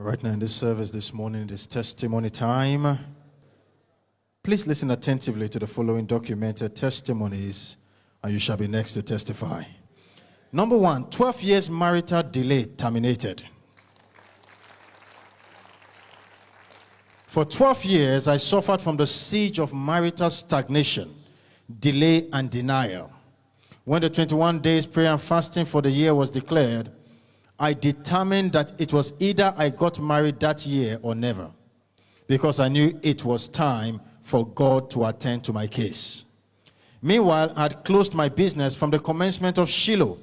Right now in this service this morning, it is testimony time. Please listen attentively to the following documented testimonies, and you shall be next to testify. Number 1, 12 years marital delay terminated. For 12 years, I suffered from the siege of marital stagnation, delay, and denial. When the 21 days prayer and fasting for the year was declared, I determined that it was either I got married that year or never, because I knew it was time for God to attend to my case. Meanwhile, I had closed my business from the commencement of Shiloh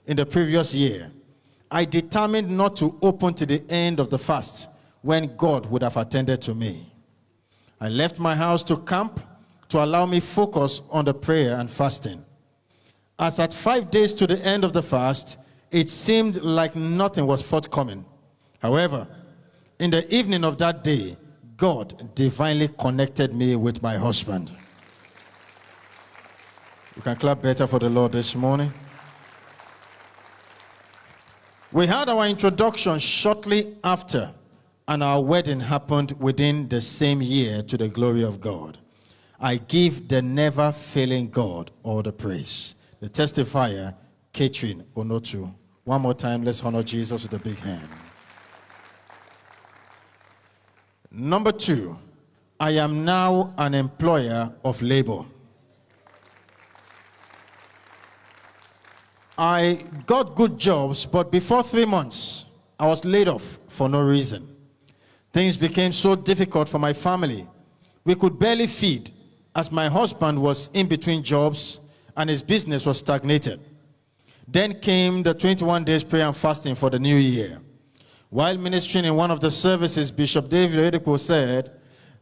in the previous year. I determined not to open to the end of the fast when God would have attended to me. I left my house to camp to allow me focus on the prayer and fasting. As at 5 days to the end of the fast, it seemed like nothing was forthcoming. However, in the evening of that day, God divinely connected me with my husband. You can clap better for the Lord this morning. We had our introduction shortly after, and our wedding happened within the same year, to the glory of God. I give the never-failing God all the praise. The testifier, Catherine Onotu. One more time, let's honor Jesus with a big hand. Number 2, I am now an employer of labor. I got good jobs, but before 3 months, I was laid off for no reason. Things became so difficult for my family. We could barely feed, as my husband was in between jobs and his business was stagnated. Then came the 21 days prayer and fasting for the new year. While ministering in one of the services, Bishop David Oyedepo said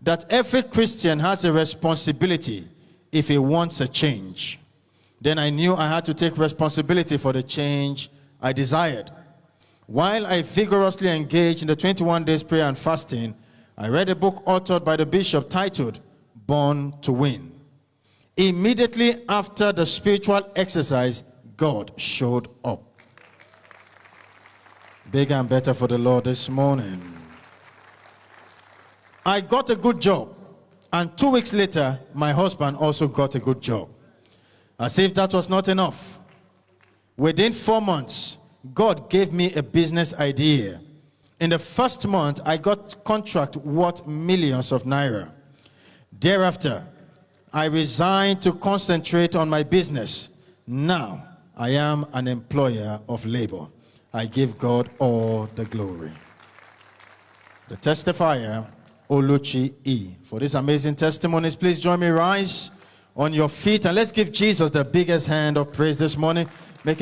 that every Christian has a responsibility if he wants a change. Then I knew I had to take responsibility for the change I desired. While I vigorously engaged in the 21 days prayer and fasting, I read a book authored by the bishop titled Born to Win. Immediately after the spiritual exercise, God showed up. Bigger and better for the Lord this morning. I got a good job, and 2 weeks later, my husband also got a good job. As if that was not enough, within 4 months, God gave me a business idea. In the first month, I got contract worth millions of naira. Thereafter, I resigned to concentrate on my business. Now, I am an employer of labor. I give God all the glory. The testifier, Oluchi E. For these amazing testimonies, please join me, rise on your feet, and let's give Jesus the biggest hand of praise this morning. Make it